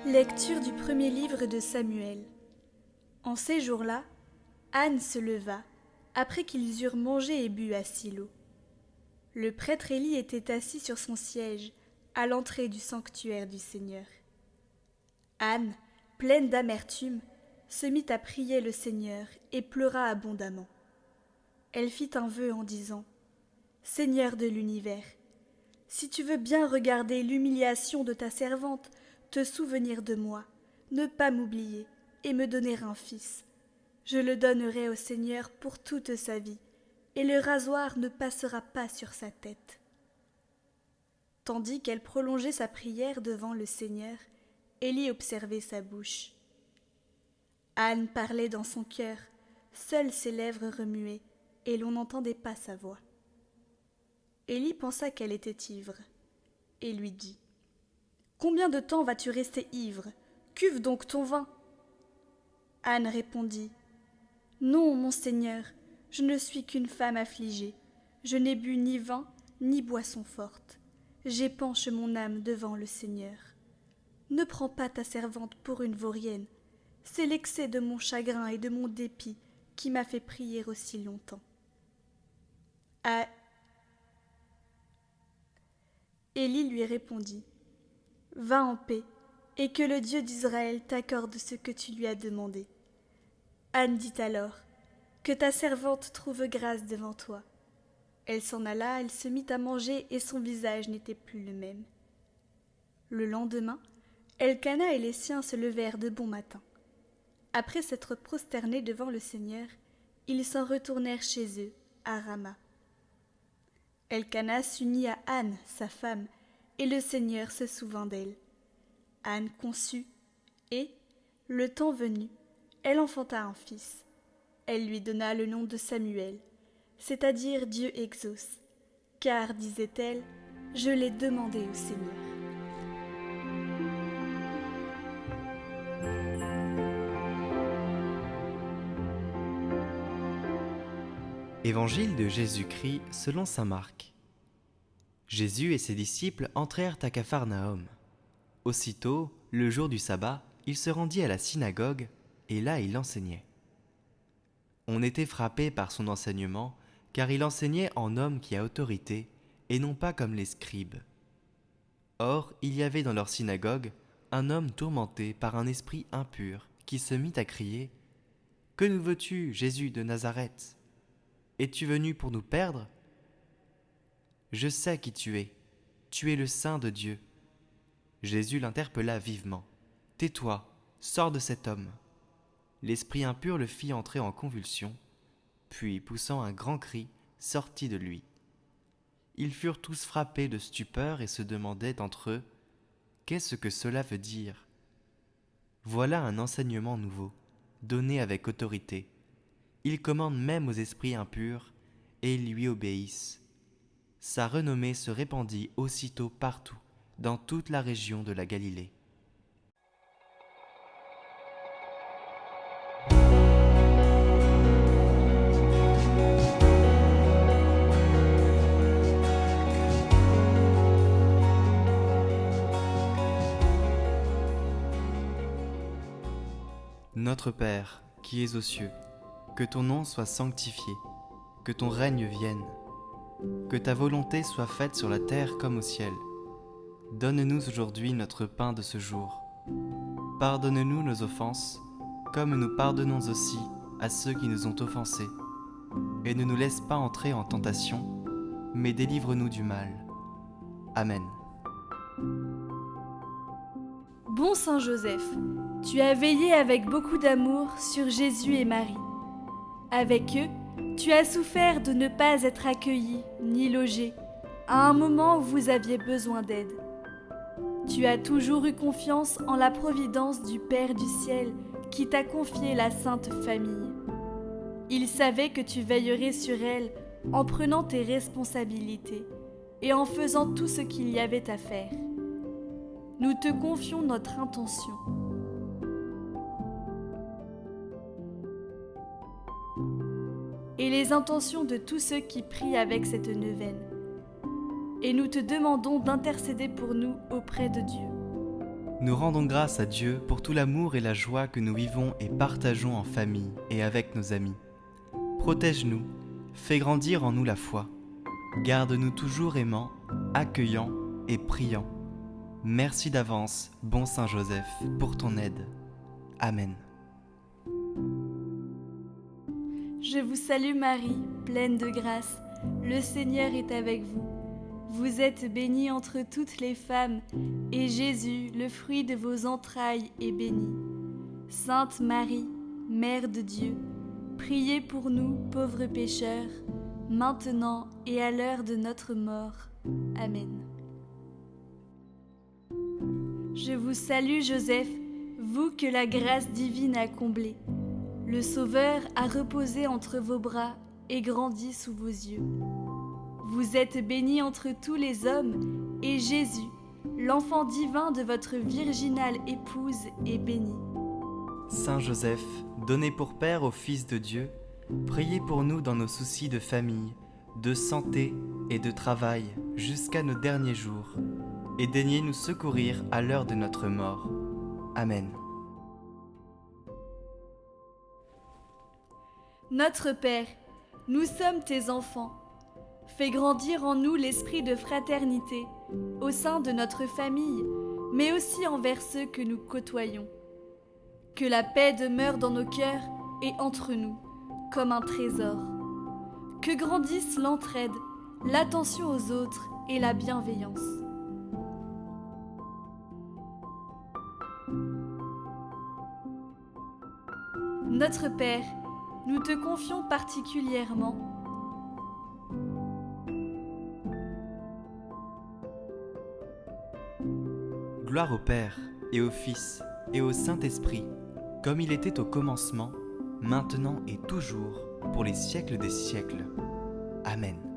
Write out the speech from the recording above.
Lecture du premier livre de Samuel. En ces jours-là, Anne se leva, après qu'ils eurent mangé et bu à Silo. Le prêtre Élie était assis sur son siège, à l'entrée du sanctuaire du Seigneur. Anne, pleine d'amertume, se mit à prier le Seigneur et pleura abondamment. Elle fit un vœu en disant : « Seigneur de l'univers, si tu veux bien regarder l'humiliation de ta servante, te souvenir de moi, ne pas m'oublier et me donner un fils. Je le donnerai au Seigneur pour toute sa vie, et le rasoir ne passera pas sur sa tête. » Tandis qu'elle prolongeait sa prière devant le Seigneur, Élie observait sa bouche. Anne parlait dans son cœur, seules ses lèvres remuaient, et l'on n'entendait pas sa voix. Élie pensa qu'elle était ivre, et lui dit : « Combien de temps vas-tu rester ivre ? Cuve donc ton vin. » Anne répondit : « Non, mon Seigneur, je ne suis qu'une femme affligée. Je n'ai bu ni vin, ni boisson forte. J'épanche mon âme devant le Seigneur. Ne prends pas ta servante pour une vaurienne. C'est l'excès de mon chagrin et de mon dépit qui m'a fait prier aussi longtemps. » Élie lui répondit : « Va en paix, et que le Dieu d'Israël t'accorde ce que tu lui as demandé. » Anne dit alors : « Que ta servante trouve grâce devant toi. » Elle s'en alla, elle se mit à manger, et son visage n'était plus le même. Le lendemain, Elkana et les siens se levèrent de bon matin. Après s'être prosternés devant le Seigneur, ils s'en retournèrent chez eux, à Rama. Elkana s'unit à Anne, sa femme, et le Seigneur se souvint d'elle. Anne conçut, et, le temps venu, elle enfanta un fils. Elle lui donna le nom de Samuel, c'est-à-dire Dieu exauce, car, disait-elle, je l'ai demandé au Seigneur. Évangile de Jésus-Christ selon saint Marc. Jésus et ses disciples entrèrent à Capharnaüm. Aussitôt, le jour du sabbat, il se rendit à la synagogue, et là il enseignait. On était frappé par son enseignement, car il enseignait en homme qui a autorité, et non pas comme les scribes. Or, il y avait dans leur synagogue un homme tourmenté par un esprit impur, qui se mit à crier : « Que nous veux-tu, Jésus de Nazareth ? Es-tu venu pour nous perdre ? Je sais qui tu es le Saint de Dieu. » Jésus l'interpella vivement. « Tais-toi, sors de cet homme. » L'esprit impur le fit entrer en convulsion, puis, poussant un grand cri, sortit de lui. Ils furent tous frappés de stupeur et se demandaient entre eux : « Qu'est-ce que cela veut dire ? » Voilà un enseignement nouveau, donné avec autorité. Il commande même aux esprits impurs, et ils lui obéissent. Sa renommée se répandit aussitôt partout, dans toute la région de la Galilée. Notre Père, qui es aux cieux, que ton nom soit sanctifié, que ton règne vienne, que ta volonté soit faite sur la terre comme au ciel. Donne-nous aujourd'hui notre pain de ce jour. Pardonne-nous nos offenses, comme nous pardonnons aussi à ceux qui nous ont offensés. Et ne nous laisse pas entrer en tentation, mais délivre-nous du mal. Amen. Bon Saint Joseph, tu as veillé avec beaucoup d'amour sur Jésus et Marie. Avec eux, tu as souffert de ne pas être accueilli ni logé à un moment où vous aviez besoin d'aide. Tu as toujours eu confiance en la providence du Père du ciel qui t'a confié la Sainte Famille. Il savait que tu veillerais sur elle en prenant tes responsabilités et en faisant tout ce qu'il y avait à faire. Nous te confions notre intention. Et les intentions de tous ceux qui prient avec cette neuvaine. Et nous te demandons d'intercéder pour nous auprès de Dieu. Nous rendons grâce à Dieu pour tout l'amour et la joie que nous vivons et partageons en famille et avec nos amis. Protège-nous, fais grandir en nous la foi. Garde-nous toujours aimants, accueillants et priants. Merci d'avance, bon Saint Joseph, pour ton aide. Amen. Je vous salue Marie, pleine de grâce. Le Seigneur est avec vous. Vous êtes bénie entre toutes les femmes, et Jésus, le fruit de vos entrailles, est béni. Sainte Marie, Mère de Dieu, priez pour nous, pauvres pécheurs, maintenant et à l'heure de notre mort. Amen. Je vous salue Joseph, vous que la grâce divine a comblé. Le Sauveur a reposé entre vos bras et grandi sous vos yeux. Vous êtes béni entre tous les hommes, et Jésus, l'enfant divin de votre virginale épouse, est béni. Saint Joseph, donné pour Père au Fils de Dieu, priez pour nous dans nos soucis de famille, de santé et de travail jusqu'à nos derniers jours, et daignez nous secourir à l'heure de notre mort. Amen. Notre Père, nous sommes tes enfants. Fais grandir en nous l'esprit de fraternité au sein de notre famille, mais aussi envers ceux que nous côtoyons. Que la paix demeure dans nos cœurs et entre nous, comme un trésor. Que grandissent l'entraide, l'attention aux autres et la bienveillance. Notre Père, nous te confions particulièrement Gloire au Père, et au Fils, et au Saint-Esprit, comme il était au commencement, maintenant et toujours, pour les siècles des siècles. Amen.